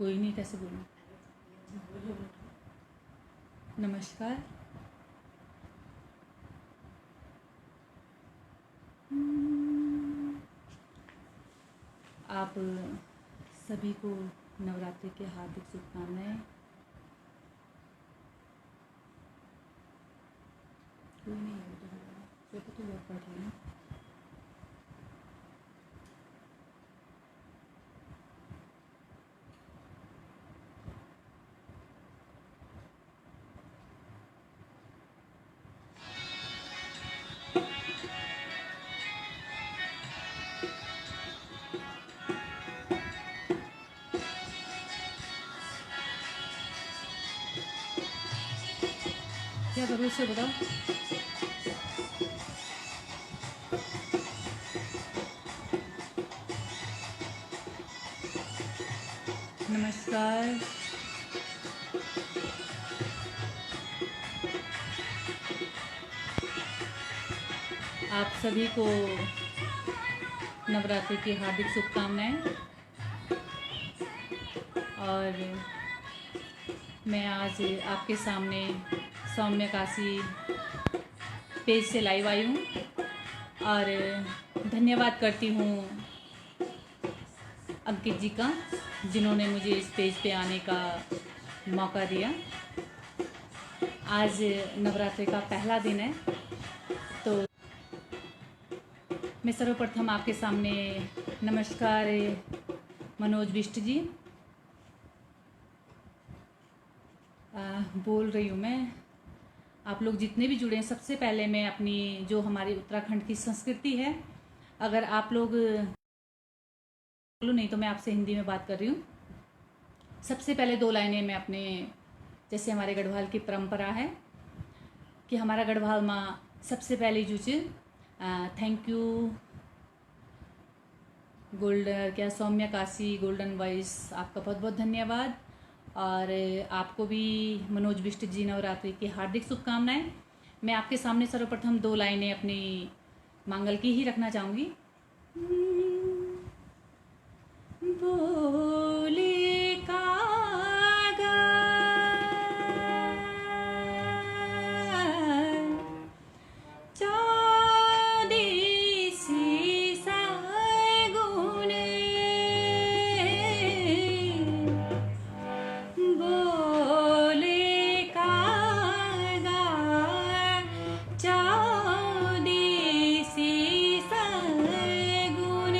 कोई नहीं, कैसे बोलूँ। नमस्कार। आप सभी को नवरात्रि के हार्दिक शुभकामनाएं। कोई नहीं है तो बहुत पढ़ रही हूँ। क्या करूँ उससे बताओ। नमस्कार। आप सभी को नवरात्रि की हार्दिक शुभकामनाएं। और मैं आज आपके सामने सौम्य काशी पेज से लाइव आई हूँ और धन्यवाद करती हूँ अंकित जी का, जिन्होंने मुझे इस पेज पे आने का मौका दिया। आज नवरात्रि का पहला दिन है, तो मैं सर्वप्रथम आपके सामने नमस्कार मनोज बिष्ट जी बोल रही हूँ। मैं आप लोग जितने भी जुड़े हैं, सबसे पहले मैं अपनी जो हमारी उत्तराखंड की संस्कृति है, अगर आप लोग बोलो नहीं तो मैं आपसे हिंदी में बात कर रही हूँ। सबसे पहले 2 लाइनें मैं अपने, जैसे हमारे गढ़वाल की परंपरा है कि हमारा गढ़वाल माँ सबसे पहले जो चीज़ थैंक यू गोल्डन क्या सौम्य काशी गोल्डन वॉइस, आपका बहुत बहुत धन्यवाद। और आपको भी मनोज बिष्ट जी नवरात्रि की हार्दिक शुभकामनाएं। मैं आपके सामने सर्वप्रथम 2 लाइनें अपनी मांगल की ही रखना चाहूँगी। बोले कागा चांदी सगुन, बोले कागा चांदी सगुन,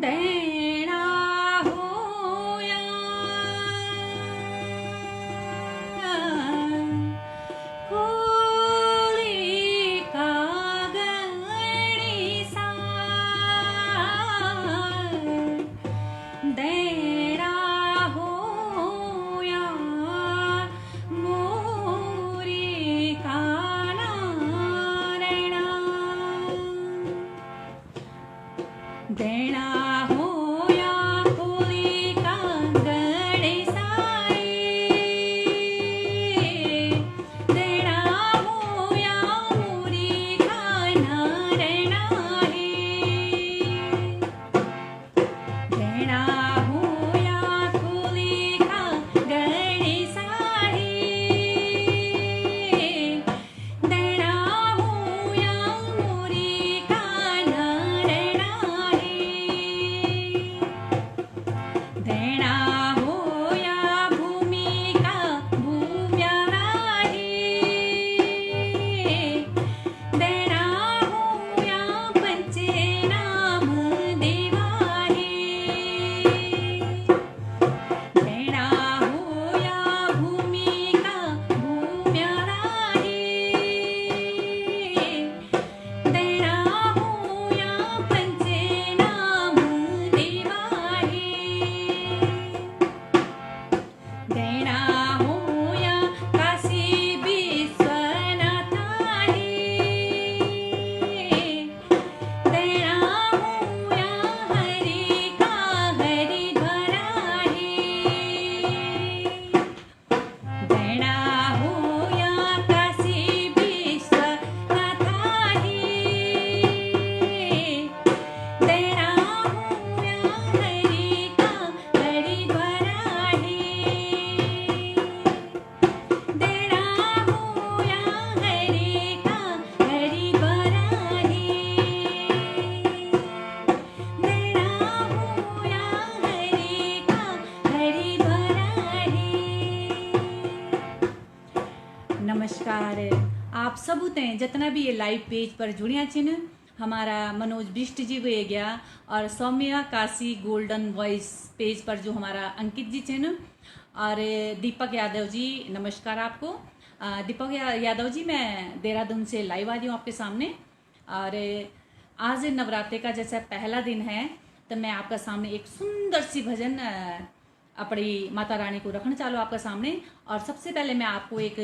देना होया खोली का गणी सा, देना होया मोरी का नारायणा, देना होया खोली का गणेशाई, देना होया मोरी का नारायणा है, देना होया खोली का गणेशाई, देना होया मोरी का नारायणा है। ते जितना भी ये लाइव पेज पर जुड़िया छिन, हमारा मनोज बिष्ट जी हुए गया और Saumya Kashi golden voice page पर जो हमारा अंकित जी छिन और दीपक यादव जी, नमस्कार आपको। दीपक यादव जी, मैं देहरादून से लाइव आ रही हूँ आपके सामने। और आज नवरात्रि का जैसा पहला दिन है तो मैं आपका सामने एक सुंदर सी भजन अपनी माता रानी को रखना चालू आपका सामने। और सबसे पहले मैं आपको एक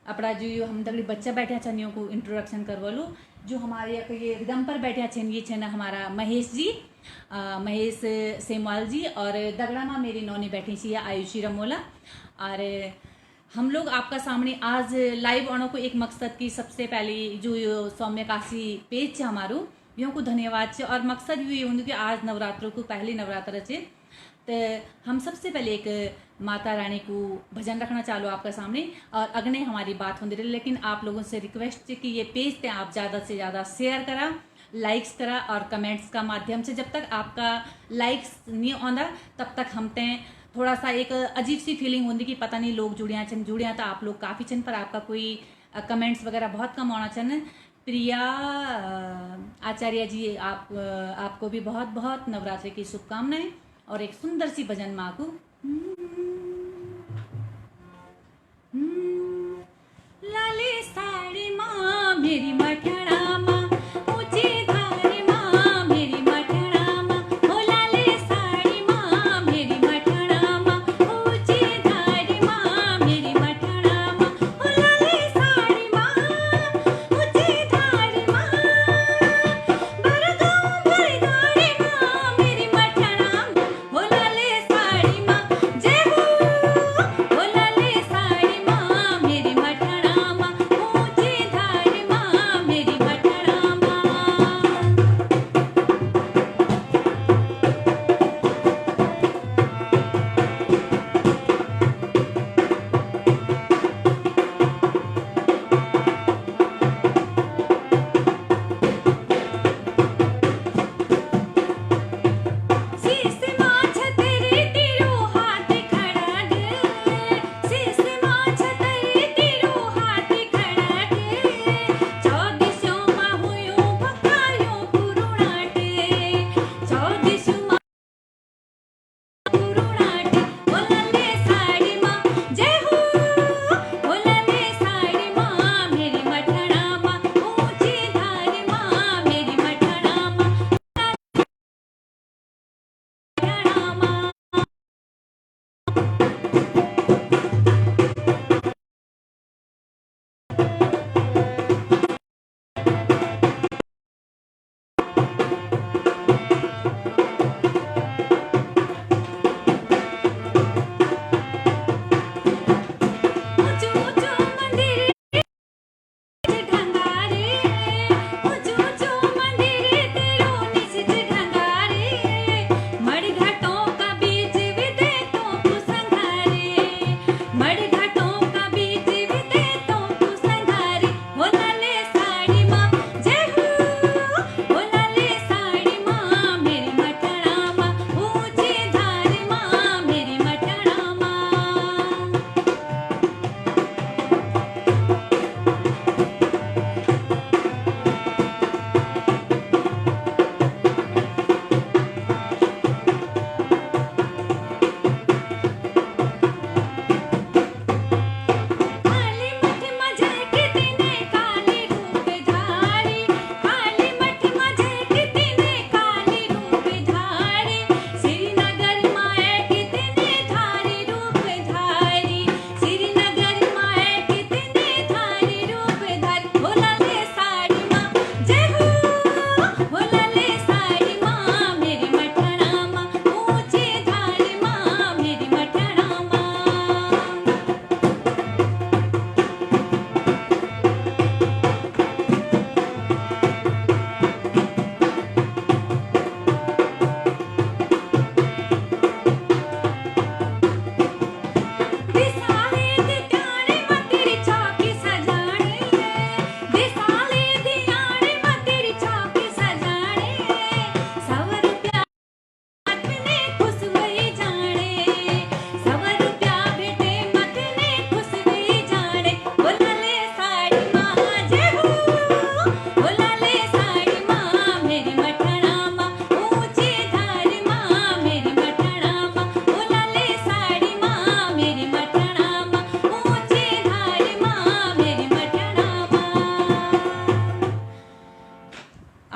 अपना जो हम दगड़ी बच्चा बैठा छनियों को इंट्रोडक्शन करवा लूँ। जो हमारे ये रिदम पर बैठा छन ये छन हमारा महेश जी, महेश सेमवाल जी, और दगड़ा में मेरी नौनी बैठी सी आयुषी रमोला। और हम लोग आपका सामने आज लाइव आने को एक मकसद की सबसे पहली जो सौम्य काशी पेज है हमारू यो को धन्यवाद है। और मकसद ये होंगे कि आज नवरात्रों को पहली नवरात्र है तो हम सबसे पहले एक माता रानी को भजन रखना चालू आपका सामने और अगने हमारी बात होती रही। लेकिन आप लोगों से रिक्वेस्ट है कि ये पेज पे आप ज़्यादा से ज़्यादा शेयर करा, लाइक्स करा और कमेंट्स का माध्यम से। जब तक आपका लाइक्स नहीं आंदा तब तक हम ते थोड़ा सा एक अजीब सी फीलिंग होती कि पता नहीं लोग जुड़िया तो आप लोग काफ़ी चन पर आपका कोई कमेंट्स वगैरह बहुत कम आना चन। प्रिया आचार्य जी, आपको भी बहुत बहुत नवरात्रि की शुभकामनाएं और एक सुंदर सी भजन माँ को। लाले साड़ी माँ मेरी मठड़ा माँ, ऊंची धारी माँ मेरी मठड़ा माँ, ओ लाले साड़ी माँ मेरी मठड़ा माँ, ऊंची धारी माँ मेरी मठड़ा माँ, ओ लाले साड़ी माँ ऊंची धारी माँ, बरगांव बरगारी माँ मेरी मठड़ा माँ, ओ लाले साड़ी माँ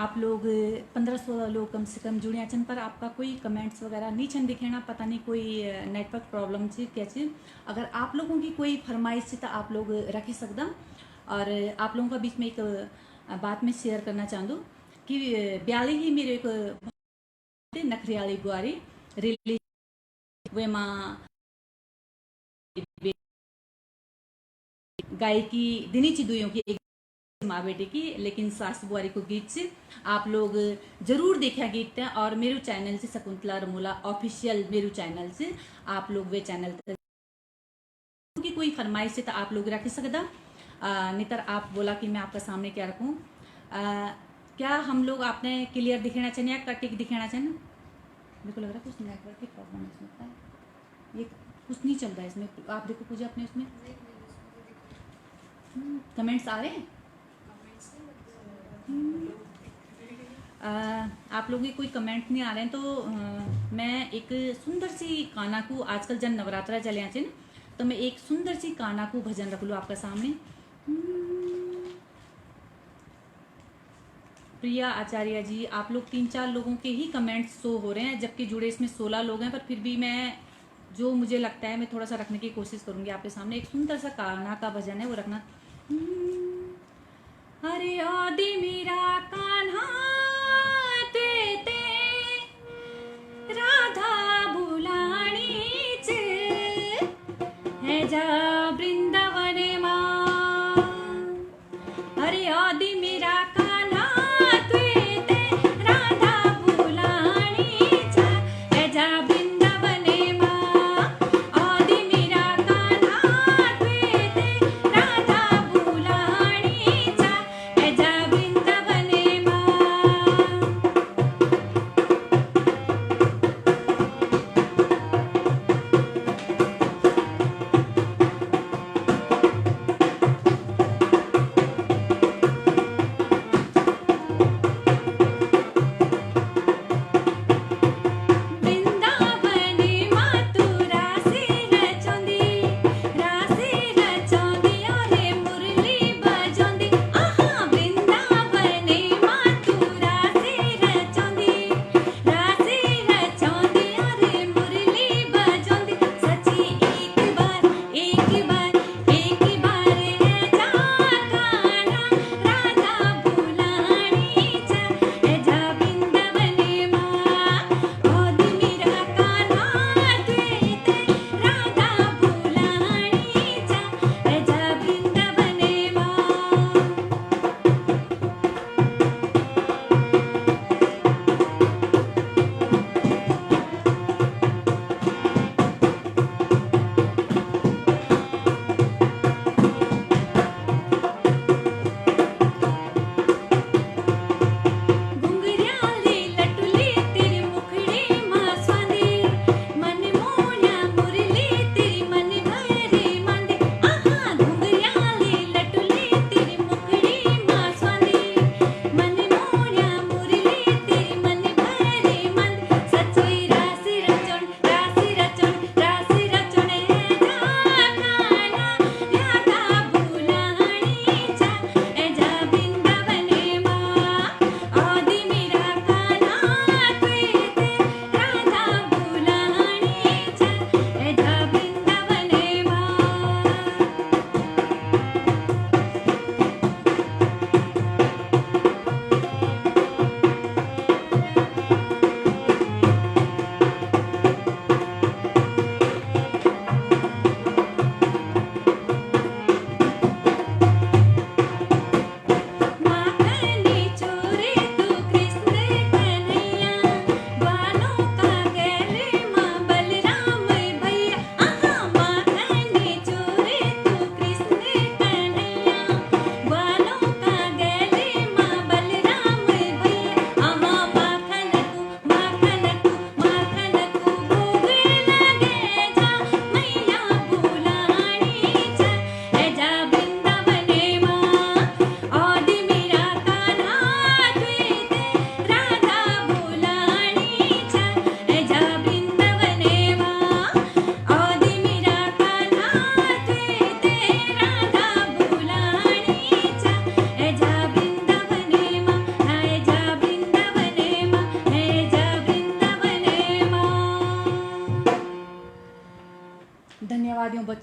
आप लोग 15-16 लोग कम से कम जुड़े छन, पर आपका कोई कमेंट्स वगैरह नहीं छन दिखेना, पता नहीं कोई नेटवर्क प्रॉब्लम छे क्या छे। अगर आप लोगों की कोई फरमाइश छे तो आप लोग रखी सकदा। और आप लोगों का बीच में एक बात में शेयर करना चाहूँ कि ब्याली ही मेरे एक नखरियाली बुआरी रिलीज वे माँ गायकी दिनी चिदुयों की एक माँ बेटे की, लेकिन सास बुआरी को गीत से आप लोग जरूर देखा गीत है। और मेरे चैनल से शकुंतला रमोला ऑफिशियल मेरे चैनल से आप लोग वे चैनल की कोई फरमाइश से तो आप लोग रख सकदा। नितर आप बोला कि मैं आपका सामने क्या रखूं। क्या हम लोग आपने क्लियर दिखाना चाहिए या कटिक दिखाना चाहिए? मेरे को लग रहा है कुछ नेटवर्क की प्रॉब्लम है इसमें, पता है ये कुछ नहीं चल रहा है इसमें। आप देखो पूजा अपने उसमें कमेंट्स आ रहे हैं। आप लोगों के कोई कमेंट नहीं आ रहे हैं तो मैं एक सुंदर सी काना को, आजकल जन नवरात्रा चले आचे ना, तो मैं एक सुंदर सी काना को भजन रख लूँ आपका सामने। प्रिया आचार्य जी, आप लोग 3-4 लोगों के ही कमेंट्स शो हो रहे हैं, जबकि जुड़े इसमें 16 लोग हैं, पर फिर भी मैं जो मुझे लगता है मैं थोड़ा सा रखने की कोशिश करूंगी आपके सामने। एक सुंदर सा काना का भजन है, वो रखना। अरे आदि मेरा कान्हा ते राधा बुलानी है जा वृंदावन माँ। अरे आदि मेरा कान्हा ते राधा बुलानी है जा वृंदावन माँ। आदि मेरा कान्हा ते राधा बुलानी है जा वृंदावन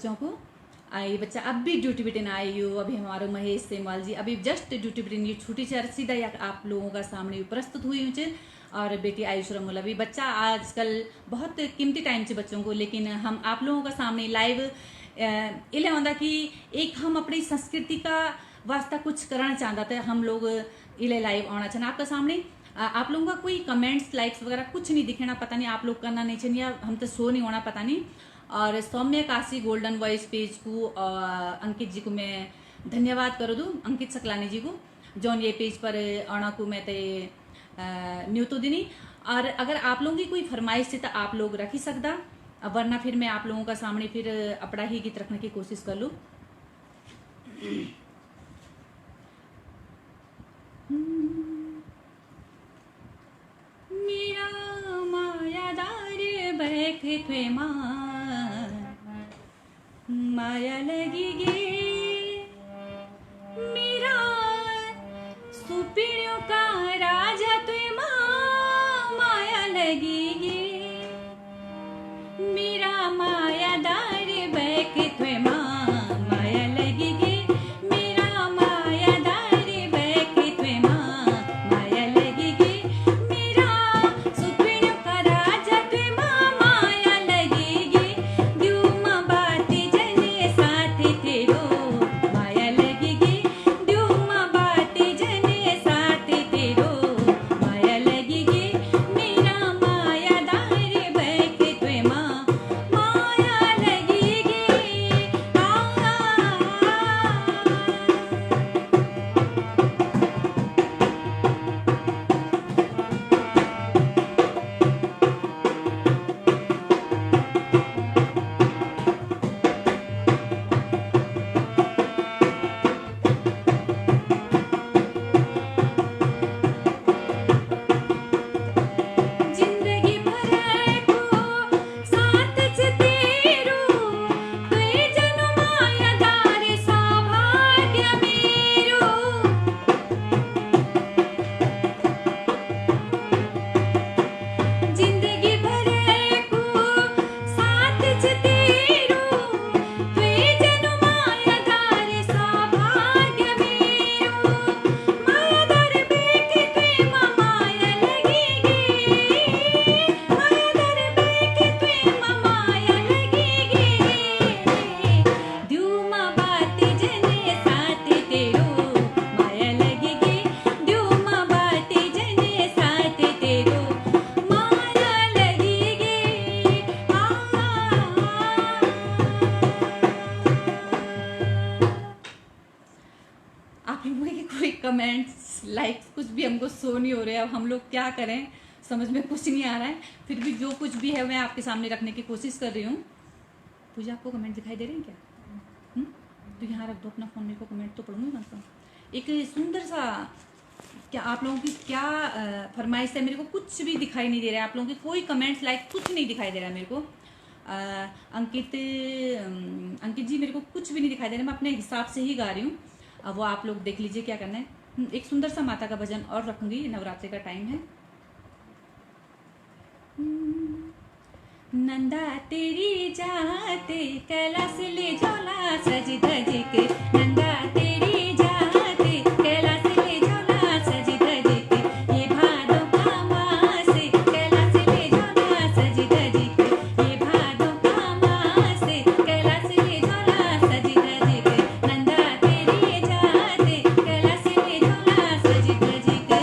बच्चों को। ये बच्चा अब भी ड्यूटी बिटिन आए यो, अभी हमारे महेश सेमवाल जी अभी जस्ट ड्यूटी बिटिन ये छुट्टी से सीधा या आप लोगों का सामने प्रस्तुत हुई हूँ। और बेटी आयुष रमोला भी बच्चा आजकल बहुत कीमती टाइम से बच्चों को, लेकिन हम आप लोगों का सामने लाइव इले होंदा कि एक हम अपनी संस्कृति का वास्ता कुछ करना चाहता थे, हम लोग इले लाइव आना चाहना आपका सामने। आप लोगों का कोई कमेंट्स लाइक्स वगैरह कुछ नहीं दिखेना, पता नहीं आप लोग करना नहीं चाहिए या हम तो शो नहीं होना पता नहीं। और सौम्य काशी गोल्डन वॉइस पेज को अंकित जी को मैं धन्यवाद करो दूँ, अंकित सकलानी जी को जौन ये पेज पर आना को मैं ते न्यू तो दिनी। और अगर आप लोगों की कोई फरमाइश है तो आप लोग रख ही सकता, वरना फिर मैं आप लोगों का सामने फिर अपना ही गीत रखने की कोशिश कर लूँ। मेरा मायादार बैठ थे माया लगी गे, मेरा सुपीड़ियों का राजा तुए माया लगी गे, मेरा मायादार बैठ थे माया लगी गे, मेरा मायादार बैठ थे माया लगी गे, मेरा सुपीड़ियों का राजा तुए माया लगी गे, द्यूम बाती जने साथ तेरो माया लगी गे, द्यूम बाती जने साथ तेरो माया लगी गे, मेरा मायादार बैठ थे माया लगी गे। जिंदगी भर को साथ तेरू तुए जनु मायादार सौभाग्य मेरो, जिंदगी भर को साथ तेरू तुए जनु मायादार सौभाग्य मेरो, मायादार बेख तुए माया लगी गे, मायादार बेख तुए माया लगी गे, द्यूम बाती जने साथ तेरो माया लगी गे, द्यूम बाती जने साथ तेरो माया लगी गे। आप लोगों के कोई कमेंट्स लाइक्स कुछ भी हमको शो नहीं हो रहे, अब हम लोग क्या करें समझ में कुछ नहीं आ रहा है, फिर भी जो कुछ भी है मैं आपके सामने रखने की कोशिश कर रही हूँ। पूजा आपको कमेंट दिखाई दे रहे हैं क्या? तो यहाँ रख दो अपना फोन, मेरे को कमेंट तो पढ़ूंगी मतलब। एक सुंदर सा क्या आप लोगों की क्या फरमाइश है, मेरे को कुछ भी दिखाई नहीं दे रहा है, आप लोगों की कोई कमेंट्स लाइक कुछ नहीं दिखाई दे रहा है मेरे को। अंकित जी मेरे को कुछ भी नहीं दिखाई दे रहा, मैं अपने हिसाब से ही गा रही हूँ। अब वो आप लोग देख लीजिए क्या करना है। एक सुंदर सा माता का भजन और रखूंगी, नवरात्रि का टाइम है। नंदा तेरी जाते कैलाश ले झोला सज धज के, नंदा तेरी जाते कैलाश ले झोला सज धज के, ये भादों का मास कैलाश ले झोला सज धज के, ये भादों का मास कैलाश ले झोला सज धज के, नंदा तेरी जाते कैलाश ले झोला सज धज के।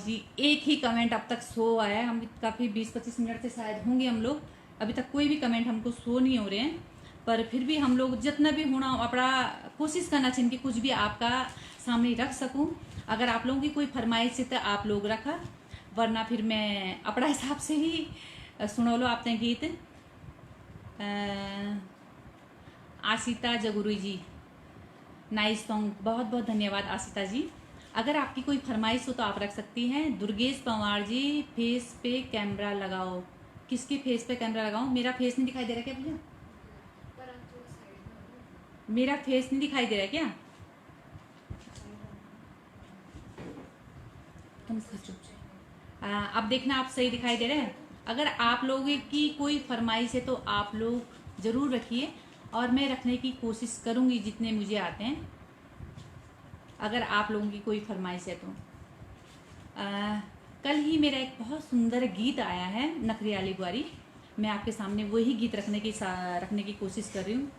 जी, एक ही कमेंट अब तक शो आया है। हम काफ़ी 20-25 मिनट से शायद होंगे हम लोग, अभी तक कोई भी कमेंट हमको शो नहीं हो रहे हैं। पर फिर भी हम लोग जितना भी होना अपना कोशिश करना चाहिए कि कुछ भी आपका सामने रख सकूं। अगर आप लोगों की कोई फरमाइश है तो आप लोग रखा, वरना फिर मैं अपना हिसाब से ही सुनो लो आपने गीत। आशिता जगुरी जी, नाइस सॉन्ग, बहुत बहुत धन्यवाद आशिता जी। अगर आपकी कोई फरमाइश हो तो आप रख सकती हैं। दुर्गेश पंवार जी, फेस पे कैमरा लगाओ। किसके फेस पे कैमरा लगाओ? मेरा फेस नहीं दिखाई दे रहा क्या भैया? मेरा फेस नहीं दिखाई दे रहा क्या? तुम सोचो। अब देखना, आप सही दिखाई दे रहे हैं। अगर आप लोगों की कोई फरमाइश है तो आप लोग ज़रूर रखिए, और मैं रखने की कोशिश करूँगी जितने मुझे आते हैं। अगर आप लोगों की कोई फरमाइश है तो कल ही मेरा एक बहुत सुंदर गीत आया है, नखरियाली बुआरी। मैं आपके सामने वही गीत रखने की कोशिश कर रही हूँ।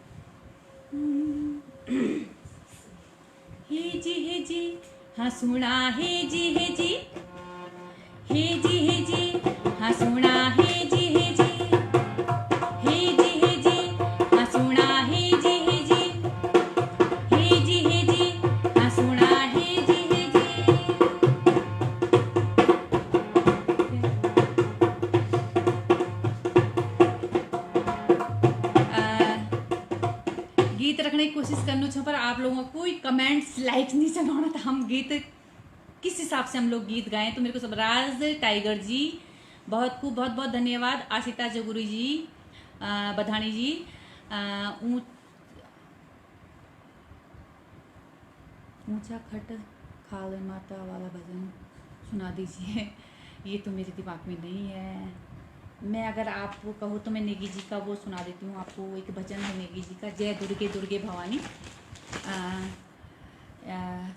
हे जी हाँ सुना, हे जी हे जी, हे जी हे जी हाँ सुना, हे जी हे जी, हे जी हे जी हाँ सुना, हे जी हे जी, हे जी हे जी हाँ सुना, हे जी हे जी। गीत रखने की कोशिश करनी छो, पर आप लोगों को कोई कमेंट्स लाइक नहीं चलाना था। हम गीत किस हिसाब से हम लोग गीत गाएं, तो मेरे को सब राज टाइगर जी बहुत बहुत धन्यवाद। आशिता जगुरी जी, बधानी जी, ऊंचा खट खाल माता वाला भजन सुना दीजिए। ये तो मेरे दिमाग में नहीं है। मैं अगर आपको कहूँ तो मैं नेगी जी का वो सुना देती हूँ आपको। एक भजन है नेगी जी का, जय दुर्गे दुर्गे भवानी।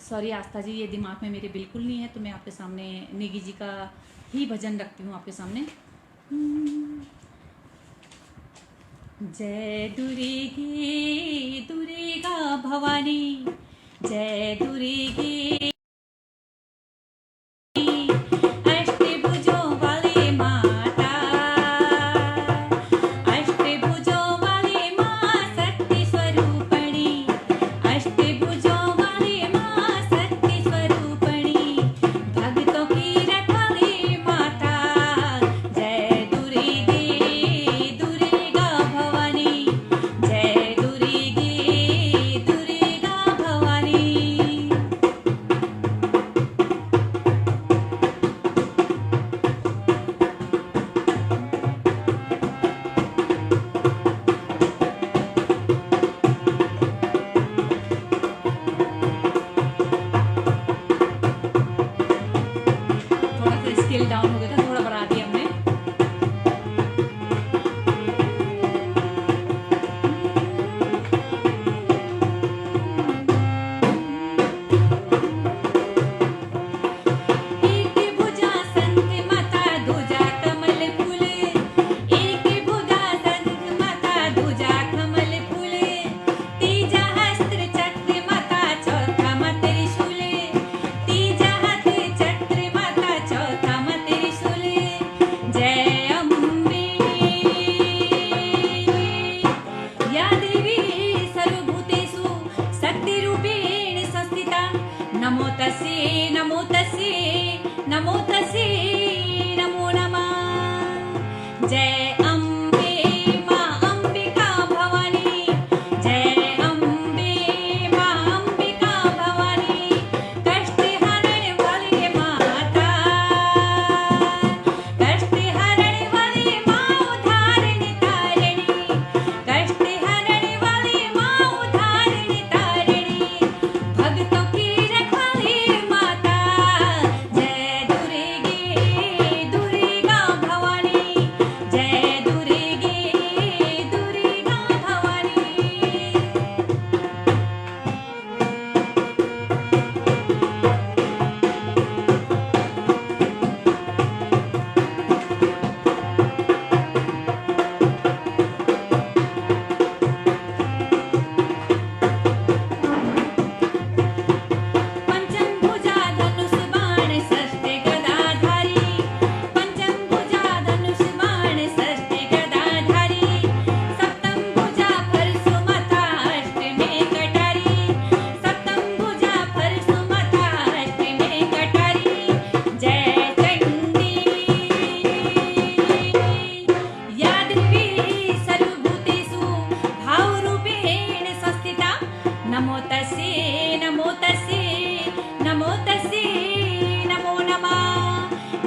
सॉरी आस्था जी, ये दिमाग में मेरे बिल्कुल नहीं है, तो मैं आपके सामने नेगी जी का ही भजन रखती हूँ आपके सामने। जय दुर्गे दुर्गा भवानी, जय दुर्गे डाउन हो गया था, थोड़ा बढ़ा दिया हमने। एक भुजा संग माता दूजा कमल फूल, एक भुजा संग माता दूजा कमल फूल, तीजा हस्त्र चक्र माता चौथा मत त्रिशूल, तीजा हाथ चक्र माता चौथा मत त्रिशूल। जय अम्बे या देवी सर्वभूतेषु शक्तिरूपेण संस्थिता, नमो तस्यै नमो तस्यै नमो तस्यै नमो नमः। जय अम्बे माँ अंबिका भवानी, जय अम्बे माँ अंबिका भवानी, कष्ट हरण वाली माता, कष्ट हरण वाली माँ उद्धारिणी तारिणी, कष्ट हरण वाली माँ उद्धारिणी तारिणी, भक्तों की रखवाली माता, जय दुर्गे दुर्गा भवानी, जय तस्से नमो तस्से नमो तस्से नमो नमः।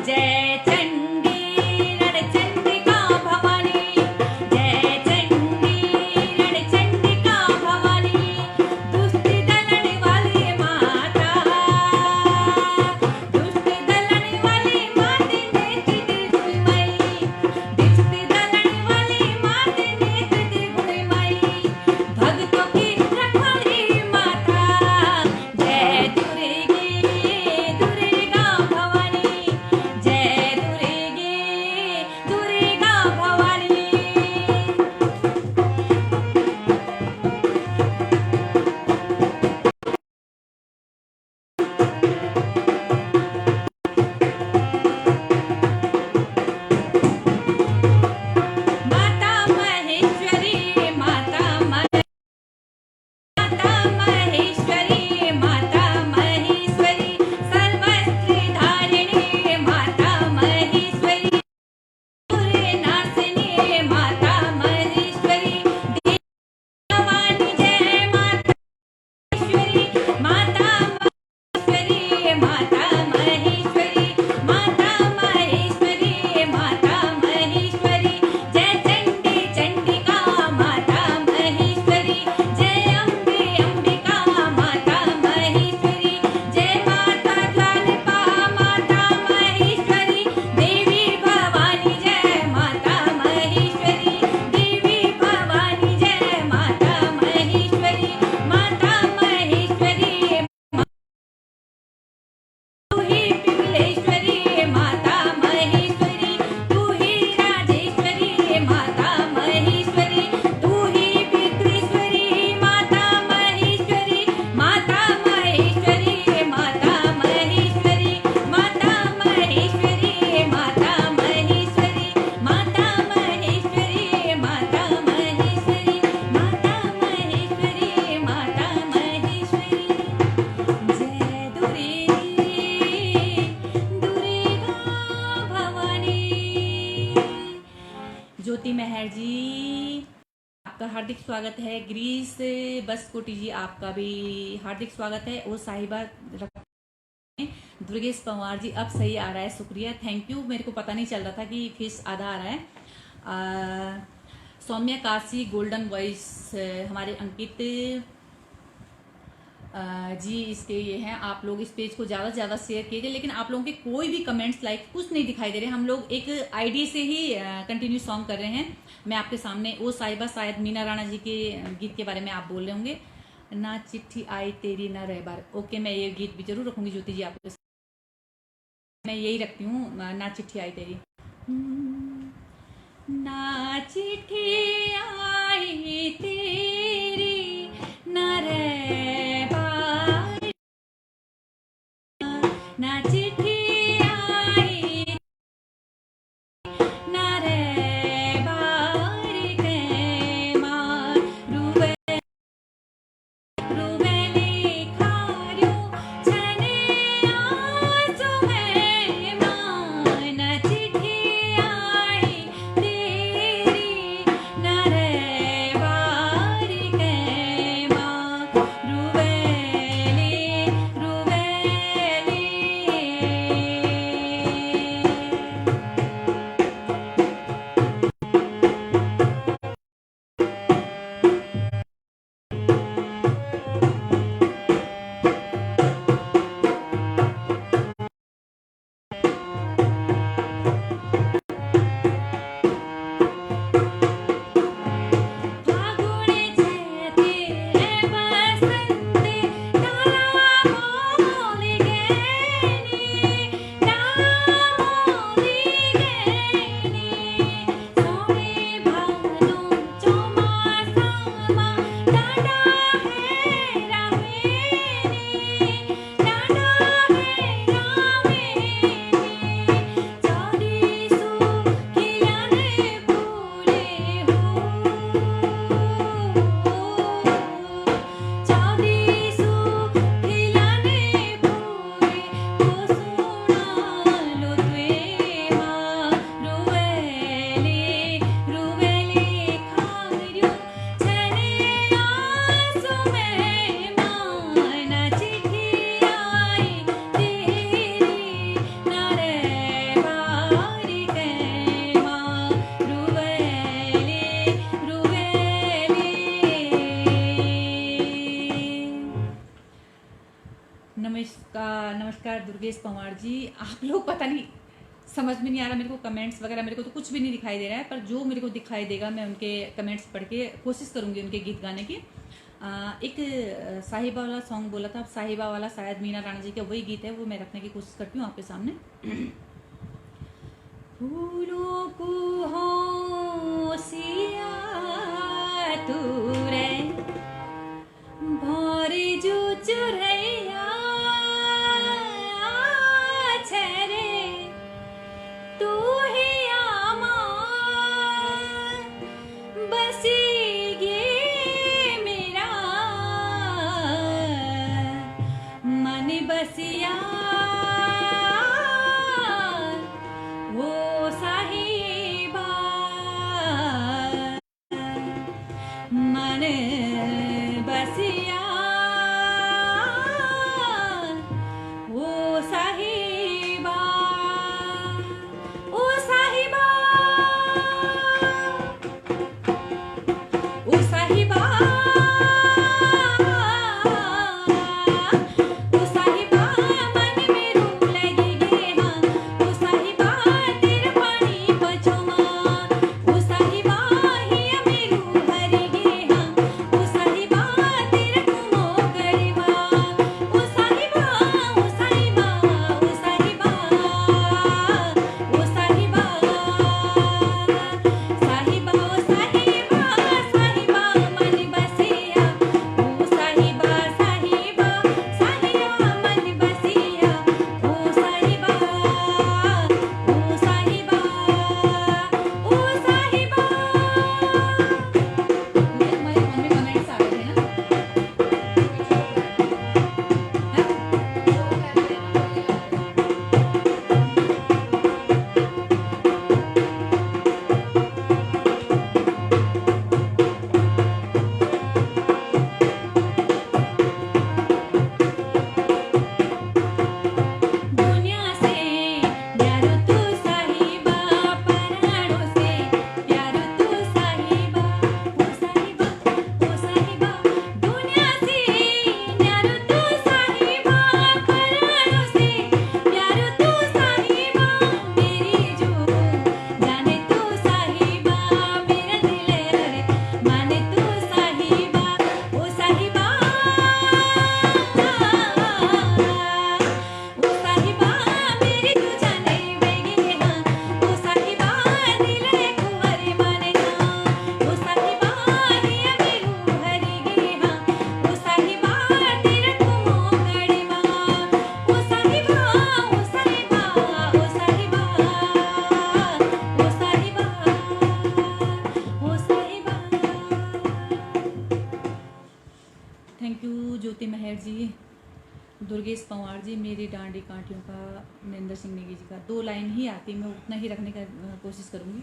जय चंडी रणचंडिका भवानी, जय चंडी रणचंडिका भवानी, दुष्ट दलन वाली माता, दुष्ट दलन वाली माते नेत्र त्रिगुणमयी, दुष्ट दलन वाली माते नेत्र त्रिगुणमयी, भक्तों की रखवाली माता, जय दुर्गा भवानी, जय दुर्गा भवानी। माता महेश्वरी, माता महेश्वरी, माता महेश्वरी, सर्वस्त्री धारिणी माता महेश्वरी, सूर्य नाशिनी माता महेश्वरी, भवानी जय माता महेश्वरी, माता महेश्वरी, माता महेश्वरी, माता महेश्वरी, माता महेश्वरी, जय चंडी चंडिका माता महेश्वरी, जय अम्बे अंबिका माता महेश्वरी, जय माता ज्वालिका माता महेश्वरी, देवी भवानी जय माता महेश्वरी, देवी भवानी जय माता महेश्वरी, माता महेश्वरी, तू ही पिंगलेश्वरी माता महेश्वरी, तू ही राजेश्वरी माता महेश्वरी, तू ही विघ्नेश्वरी माता महेश्वरी, माता महेश्वरी, माता महेश्वरी, माता महेश्वरी, माता महेश्वरी, माता महेश्वरी, माता महेश्वरी, माता महेश्वरी, माता महेश्वरी, जय दुर्गा भवानी। ज्योति मेहर जी, आपका हार्दिक स्वागत है। ग्रीस बसकोटी जी, आपका भी हार्दिक स्वागत है। और साहिबा दुर्गेश पंवार जी, अब सही आ रहा है, शुक्रिया, थैंक यू। मेरे को पता नहीं चल रहा था कि फिश आधा आ रहा है। सौम्या काशी गोल्डन वॉइस, हमारे अंकित जी इसके ये हैं। आप लोग इस पेज को ज़्यादा से ज़्यादा शेयर कीजिए, लेकिन आप लोगों के कोई भी कमेंट्स लाइक कुछ नहीं दिखाई दे रहे। हम लोग एक आईडी से ही कंटिन्यू सॉन्ग कर रहे हैं। मैं आपके सामने ओ साहिबा, शायद मीना राणा जी के गीत के बारे में आप बोल रहे होंगे, ना चिट्ठी आई तेरी ना रहबार। ओके, मैं ये गीत भी जरूर रखूंगी ज्योति जी आपके साथ। मैं यही रखती हूँ, ना चिट्ठी आई तेरी। ना चिट्ठी आई तेरी ना रहबार, ना चिट्ठी आई ना रहबार के मार, रुवे रुवे लिखार्यो छने आंसू में मार, ना चिट्ठी आई तेरी ना रहबार के मार, रुवे रुवे फागुणे छेते बसंते तारा मोली गेनी, मोली गेनी, सोनी भानु चौमासामा डाडा है रामेनी, डाडा है रामेनी, चौड़ी सुखिया ने भूले हो, चौड़ी का नमस्कार दुर्गेश पंवार जी। आप लोग पता नहीं, समझ में नहीं आ रहा मेरे को, कमेंट्स वगैरह मेरे को तो कुछ भी नहीं दिखाई दे रहा है, पर जो मेरे को दिखाई देगा मैं उनके कमेंट्स पढ़ के कोशिश करूंगी उनके गीत गाने की। एक साहिबा वाला सॉन्ग बोला था, साहिबा वाला शायद मीना राणा जी का वही गीत है, वो मैं रखने की कोशिश करती हूँ आपके सामने। फूलों को होशिया तू रे भौरे जो चुरैया छरे तू ही आमा बसेगे मेरा मन बसिया वो साहिबा मन बसिया वो साहिबा, ओ साहिबा, ओ साहिबा, ओ साहिबा मन में रू लगी गे हाँ, ओ साहिबा तेरा पानी पछुमा, ओ साहिबा ही मेरू हरी गे हाँ, ओ साहिबा तेरा कुमो करीबा, ओ साहिबा, ओ साहिबा, ओ साहिबा, ओ साहिबा, साहिबा, ओ साहिबा, साहिबा मन बसिया, ओ साहिबा, साहिबा, साहिबा मन बसिया, ओ साहिबा, ओ साहिबा, ओ साहिबा। मेरे मम्मी कमेंट्स आ रहे थे ना। दुनिया से प्यारो तू साहिबा, पराणों से प्यारो तू साहिबा, ओ साहिबा, ओ साहिबा, दुनिया से प्यारो तू साहिबा, पराणों से प्यारो तू साहिबा, मेरी जो जाने तू साहिबा, मेरा दिल रे माने तू साहिबा, ओ साहिबा, ओ साहिबा मेरी तू जाने बेगे हाँ, ओ साहिबा दिल रे कुंवर माने हाँ, ओ साहिबा हिया मेरू हरी गे हाँ, ओ साहिबा तेरा कुमो कड़ीबा, ओ साहिबा, ओ साहिबा, ओ साहिबा, ओ साहिबा, ओ साहिबा। थैंक यू ज्योति मेहर जी, दुर्गेश पंवार जी, मेरी डांडी कांटियों का, महेंद्र सिंह नेगी जी का। 2 लाइन ही आती, मैं उतना ही रखने का कोशिश करूँगी।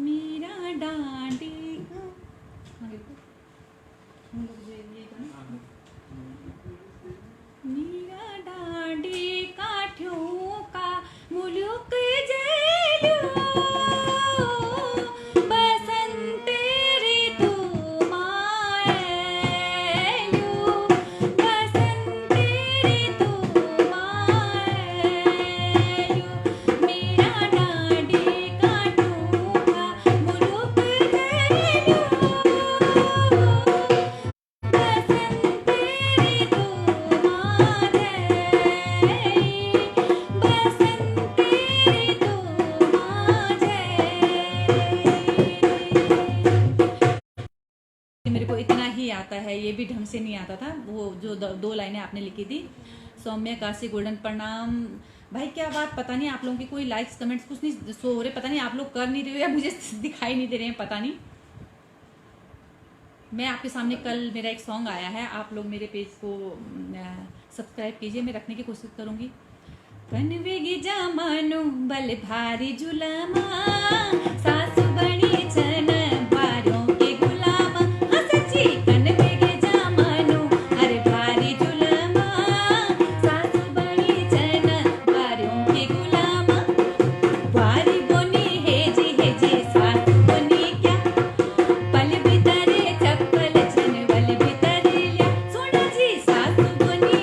मेरा डांडी आगे को हम लोग ये गाना। मेरा डांडी काठियों का मुल्क जैलू, बसंत ऋतु मायलू, बसंत ऋतु मायलू, मेरा डांडी काठियों का मुल्क जैलू, बसंत ऋतु मेरे को इतना ही आता है, ये भी ढंग से नहीं आता था। वो जो 2 लाइनें आपने लिखी थी, सौम्य काशी गोल्डन प्रणाम भाई। क्या बात, पता नहीं आप लोगों की कोई लाइक्स कमेंट्स कुछ नहीं शो हो रहे, पता नहीं आप लोग कर नहीं रहे हो या मुझे दिखाई नहीं दे रहे हैं, पता नहीं। मैं आपके सामने कल मेरा एक सॉन्ग आया है, आप लोग मेरे पेज को सब्सक्राइब कीजिए, मैं रखने की कोशिश करूंगी। कनवेगी जामानु बल भारी जुलामा, सासु बनी चन बारों के गुलामा, हाँ सच्ची कनवेगी जामानु अरे भारी जुलामा, सासु बनी चन बारों के गुलामा, वारी बोनी हेजी सासु बोनी क्या, पल भीतरे चप्पल छन बल भीतरे लिया, सोना जी सासु बोनी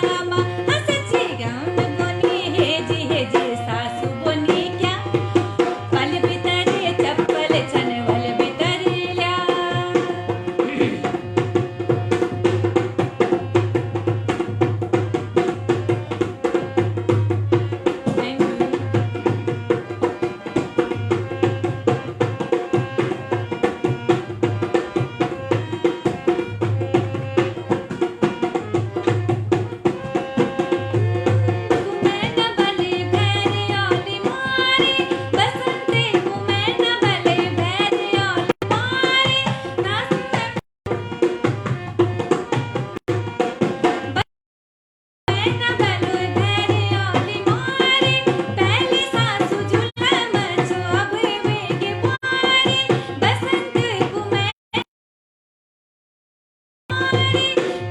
झुलामा हसची गाऊन बोनी हे जी सासू बोनी क्या पल भितरे चप्पल छनवल भितरल्या थँक यू कुमैन भले भैरी ओली मारी बसंते कुमैन भले भैरी ओली मारी कुमैन भले भैरी ओली मारी पहली सासू झुलम छोब वेगे पारी बसंत कुमैन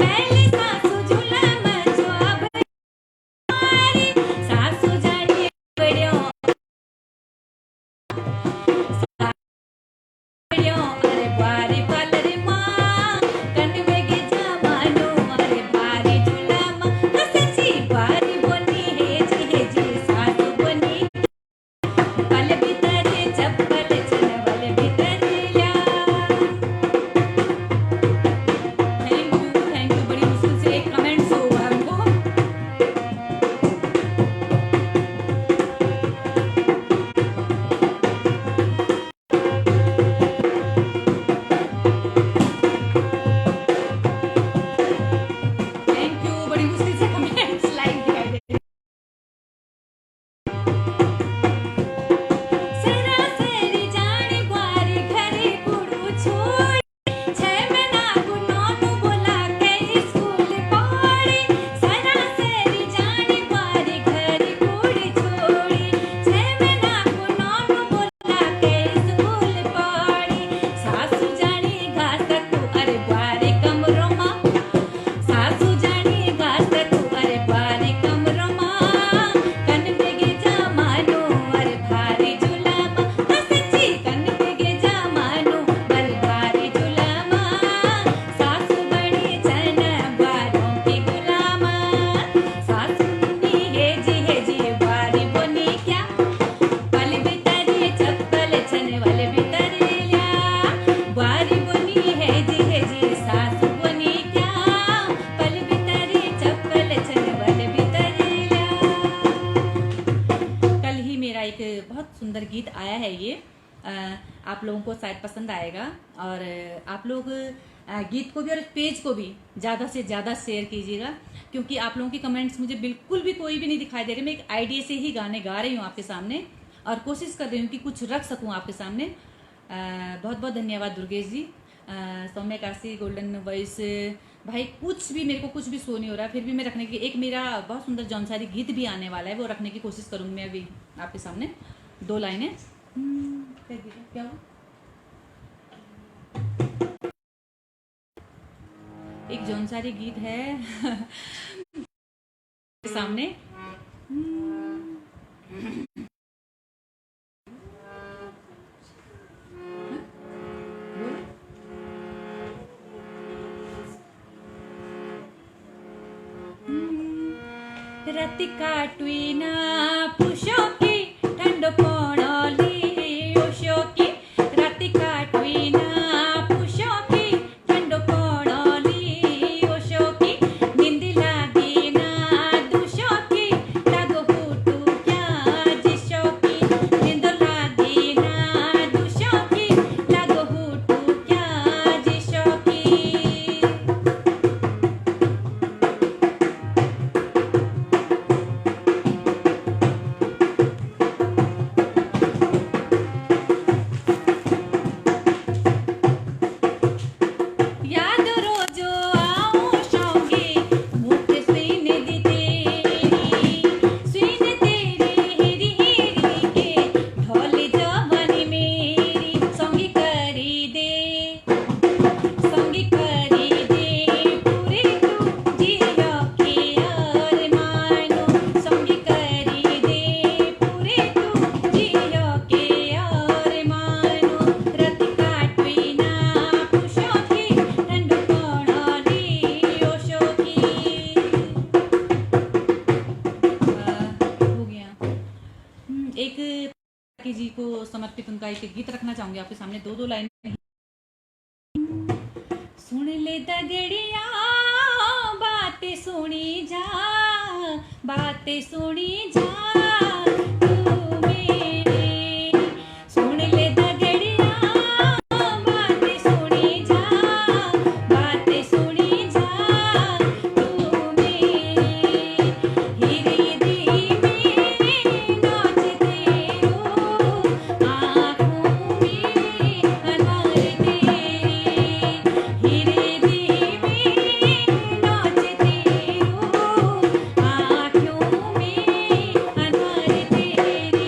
पहली सासू झुलम छोब सासू जाणी बड्यो अरे बारी पालरी माँ कन वेगे जमानो अरे बारी झुलामा हसची बारी बोनी हे जी सासू बोनी पल भितरे चप्पल छनवल भितरल्या थैंक यू बड़ी मुश्किल से एक कमेंट्स हुआ हमको थैंक यू बड़ी मुश्किल से कमेंट्स लाइक दिखाई दे सरासरी जाने बारी घरे कुड़ू छोड़ छह महीना गुनोनु बोला के स्कूल पढ़ी सरासरी जाने बारी घरे कुड़ी छोड़ी छह महीना गुनोनु बोला के स्कूल पढ़ी सासू जानी घासकू अरे बारी कमरों माँ सासू जानी घासकू अरे बारी कमरों माँ कन वेगे जमानो अरे भारी झुलामा हसची कन वेगे जमानो बल भारी झुलामा सासू बड़ी छन बारों की गुलामा सासू हे जी बारी बोनी क्या पल भितरे चप्पल छनवल भितरल्या बारी बोनी हे जी सासू बोनी क्या पल भितरे चप्पल छनवल भितरल्या कल ही मेरा एक बहुत सुंदर गीत आया है ये आप लोगों को शायद पसंद आएगा और आप लोग गीत को भी और पेज को भी ज़्यादा से ज़्यादा शेयर कीजिएगा क्योंकि आप लोगों की कमेंट्स मुझे बिल्कुल भी कोई भी नहीं दिखाई दे रहे मैं एक आइडिया से ही गाने गा रही हूँ आपके सामने और कोशिश कर रही हूँ कि कुछ रख सकूँ आपके सामने बहुत बहुत धन्यवाद दुर्गेश जी सौम्य काशी गोल्डन वॉइस भाई कुछ भी मेरे को कुछ भी शो नहीं हो रहा फिर भी मैं रखने की एक मेरा बहुत सुंदर जौनसारी गीत भी आने वाला है वो रखने की कोशिश करूँगी मैं अभी आपके सामने 2 लाइनें क्या हुआ एक जौनसारी गीत है सामने रति काटवीना पुषो की ठंड पोणोली ओशो की रति काटवीना पुषो की ठंड पोणोली ओशो की निंदी लागीना दुशो की लागो हुटू क्या जिशो की निंद लागीना दुशो की लागो हुटू क्या जिशो की समर्पित उनका एक गीत रखना चाहूंगी आपके सामने, दो लाइन। सुन ले दगड़िया बातें सुनी जा, बातें सुनी जा तू मेरी, सुन ले दगड़िया बातें सुनी जा, बातें सुनी जा तू मेरी, हृदय में नाचते रो आँखों में अनवर तेरे, हृदय में नाचते रो आँखों में अनवर तेरे।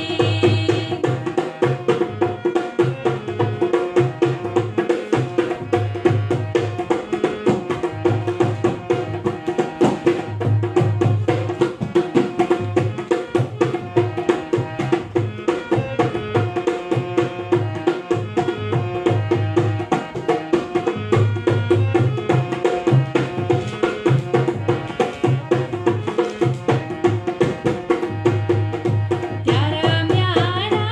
प्यारा म्यारा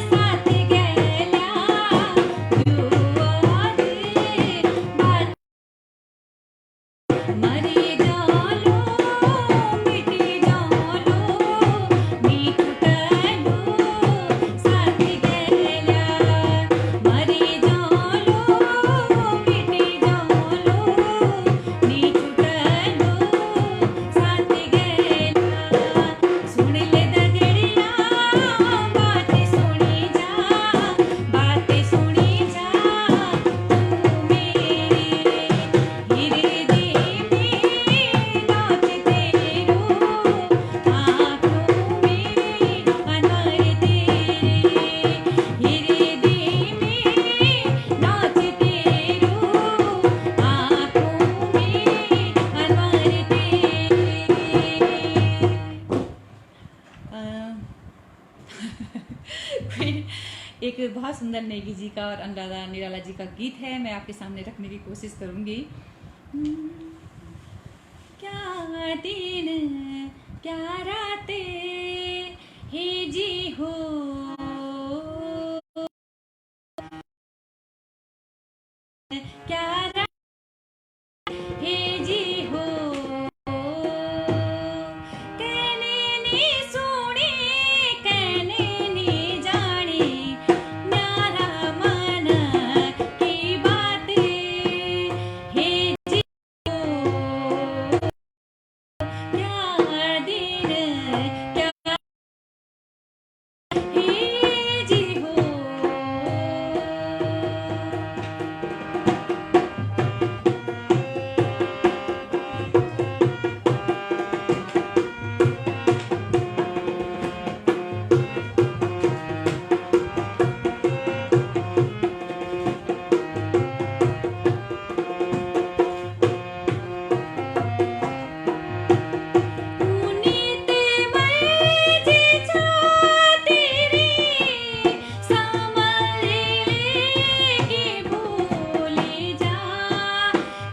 साथ गेल्या युवाद बात मरी जालो मिटी जालो मी तुटलो साथ गेल्या, मरी जालो मिटी जालो मी तुटलो साथ गेल्या, सुन ले दगड़िया बातें सुनी जा, बातें सुनी जा तू मेरी, हृदय में नाचते रो आँखों में अनवर तेरे, हृदय में नाचते रो आँखों में अनवर तेरे। एक बहुत सुंदर नेगी जी का और अनुराधा निराला जी का गीत है, मैं आपके सामने रखने की कोशिश करूंगी। क्या दिन क्या रातें हे जी हो, क्या हे जी हो, कहने नी सुनी कहने नी जानी न्यारा मन की बातें हे जी हो, क्या दिन क्या हे जी हो। पुनीत मर्जी छाती रे संभले की भूली जा,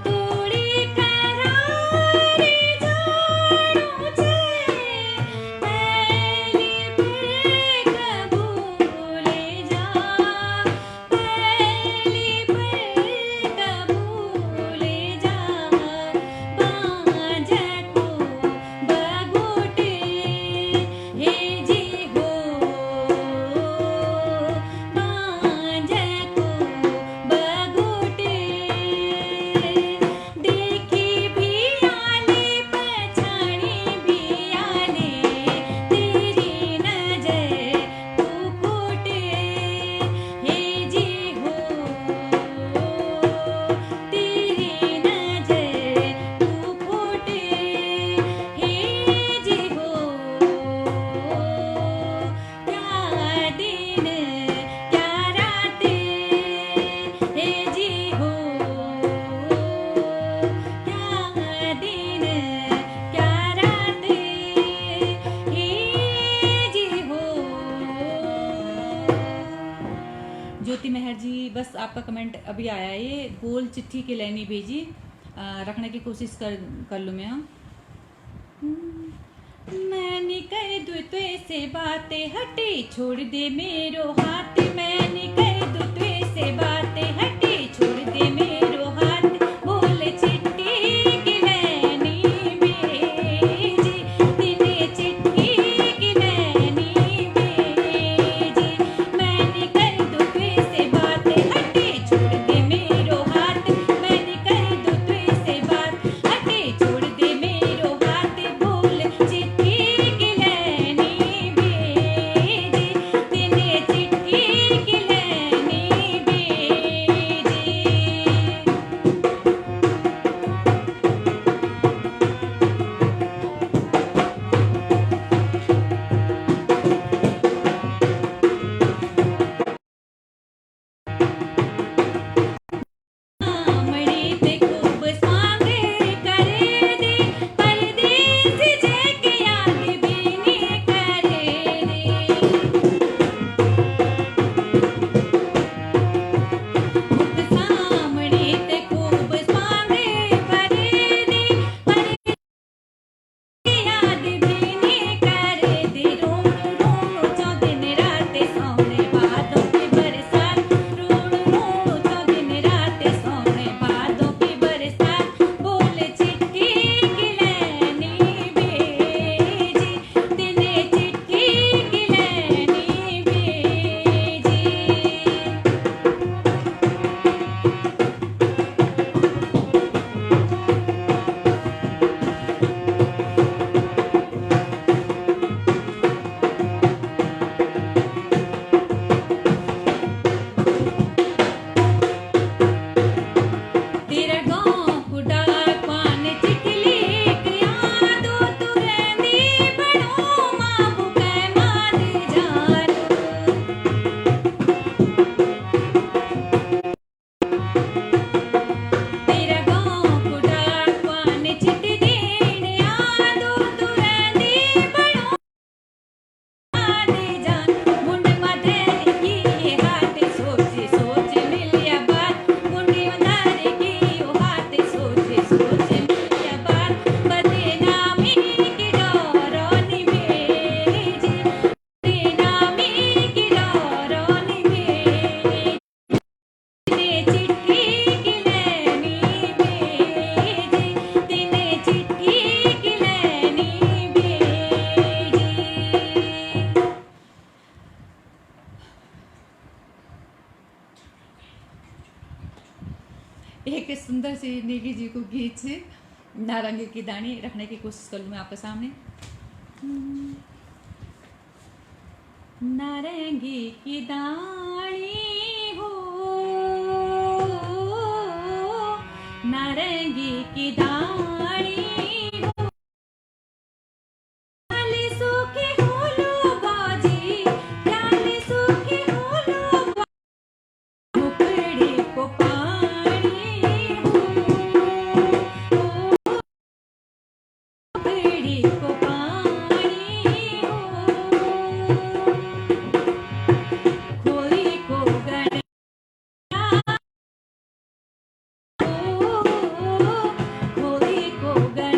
तोड़ी करारी जानो छे पहली पर कबूले जा, पहली पर कबूले जा, बांझ को बगोटे हे जी हो, बांझ को बगोटे, देखी भी आले पछाड़ी भी आले तेरी नजर तू खोटे हे जी हो, तेरी नजर तू खोटे हे जी हो, क्या दिन क्या रातें हे जी हो, क्या दिन क्या रातें हे जी हो। ज्योति मेहर जी, बस आपका कमेंट अभी आया है, ये गोल चिट्ठी की लाइनें भेजी, रखने की कोशिश कर लूँ मैं। मैंने कर दू तो ऐसे बातें हटे छोड़ दे मेरो हाथ मैंने कर दू तो ऐसे बातें हटे छोड़ दे मेरो हाथ बोल चिट्ठी की नैनी भेजी तिने चिट्ठी की नैनी भेजी मैंने कर दू तो ऐसे बातें हटे छोड़ दे मेरो हाथ मैंने कर दू तो ऐसे बात हटे छोड़ दे मेरो हाथ बोल चिट्ठी की नैनी भेजी तिने चिट्ठी की नैनी भेजी आमड़ी ते खूब स्वांग करे दे परदेस जग याद भी नी करे दे सामड़ी ते खूब स्वांग करे दे पर याद भी नी करे दे रोण रोण चौ दिन रात सोने बादों की बरसात रोण रोण चौ दिन रात सोने बादों की बरसात बोल चिट्ठी की नैनी भेजी तिने चिट्ठी की नैनी भेजी तेरा गाँव कुड़ा पान चिटली क्रिया दो तू रहंदी बड़ो मां बुकै माद जान तेरा गाँव कुड़ा पान चिट देने दो तू रहंदी बड़ो माद जान मुंड मधर की ये हाथ सोच सोच मिलिया बात मुंडी मधर की यो हाथ सोच सोच मिलिया बात बदनामी की डोरोनी भेजी बदनामी की डोरोनी भेजी तिने चिट्ठी की नैनी भेजी तिने चिट्ठी की नैनी भेजी एक सुंदर सी नेगी जी को गीत से नारंगी की दानी रखने की कोशिश करूँ मैं आपके सामने नारंगी की दानी हो नारंगी की दानी हो प्याले सूखे होलो बाजी प्याले सूखे होलो मुखड़ी को पानी हो मुखड़ी को पानी हो खोई को गणिया हो खोई को गणिया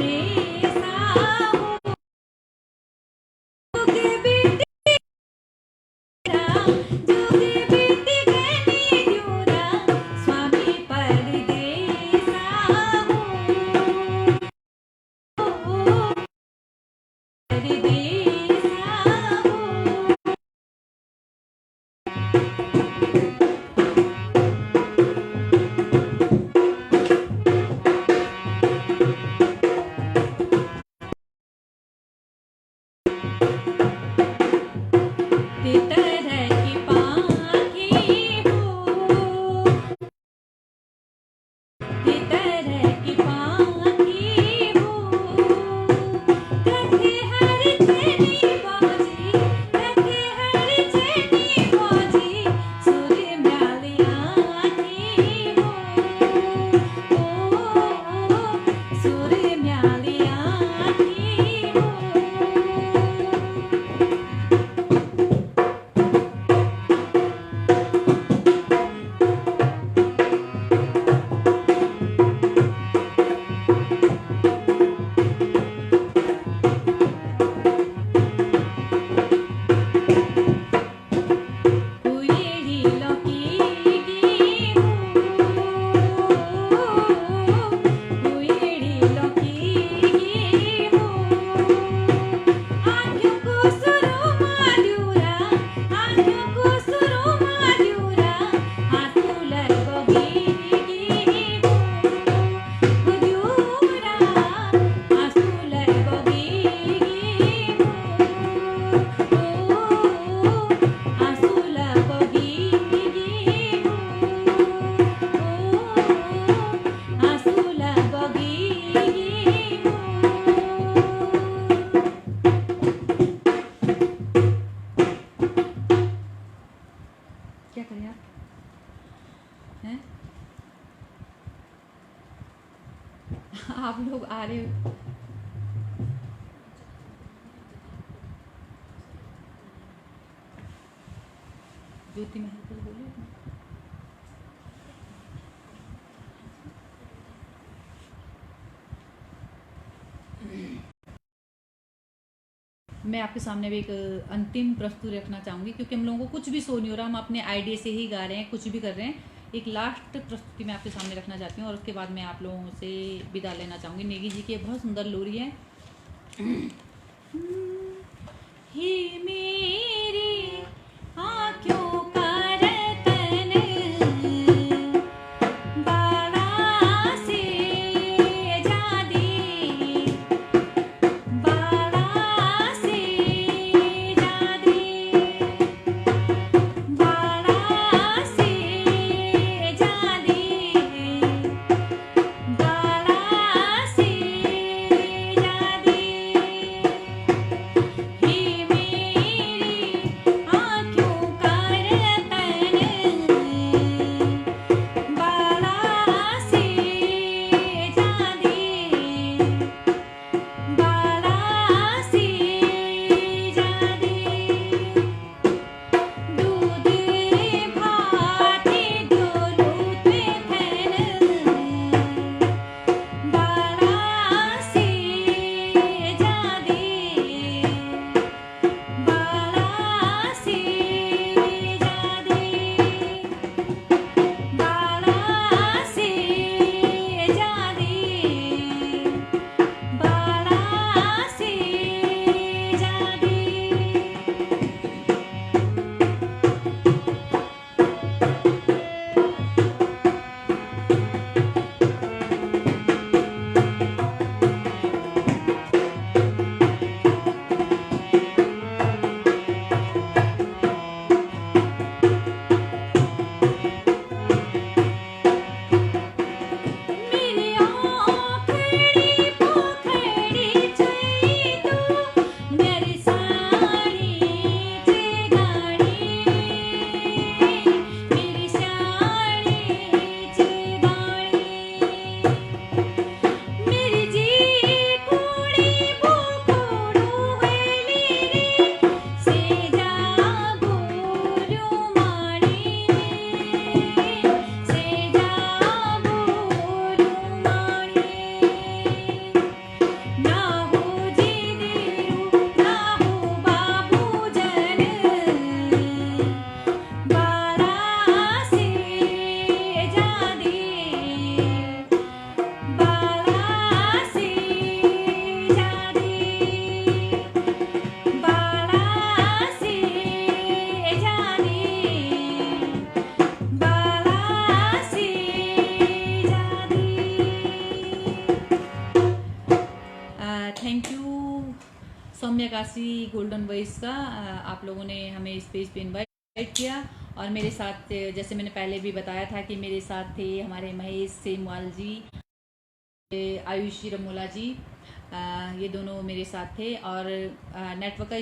ज्योति महल कुछ बोलिए अपना। मैं आपके सामने भी एक अंतिम प्रस्तुति रखना चाहूँगी, क्योंकि हम लोगों को कुछ भी शो नहीं हो रहा, हम अपने आइडिया से ही गा रहे हैं, कुछ भी कर रहे हैं। एक लास्ट प्रस्तुति मैं आपके सामने रखना चाहती हूँ और उसके बाद मैं आप लोगों से विदा लेना चाहूँगी। नेगी जी की बहुत सुंदर लोरी है। हे मेरी आँखों का रतन, बाड़ा से जा दे, बाड़ा से जा दे, बाड़ा से जा दे, बाड़ा से जा दे। हे मेरी आँखों का रतन, बाड़ा से जा दे, बाड़ा से जा दे। दूध भाते दोनों थन, बाड़ा से जा दे, बाड़ा से जा दे, बाड़ा से जा दे, बाड़ा से जा दे। मेरी आँखड़ी पोखड़ी चई तू, मेरी साड़ी च गाड़ी, मेरी साड़ी च गाड़ी। मेरी जी कुड़ी बुकुड़ू वेली रे, से जा बोरू माड़ी, से जा बोरू माड़ी। ना हो जी देरू ना हो बाबू जन, बाड़ा से जा दे, बाड़ा से जा दे, बाड़ा से जा दे, बाड़ा से जा दे। Thank you Saumya Kashi golden voice का। आप लोगों ने हमें इस पेज पे इनवाइट किया और मेरे साथ, जैसे मैंने पहले भी बताया था कि मेरे साथ थे हमारे महेश सेमवाल जी, आयुषी रमोला जी, ये दोनों मेरे साथ थे। और नेटवर्क का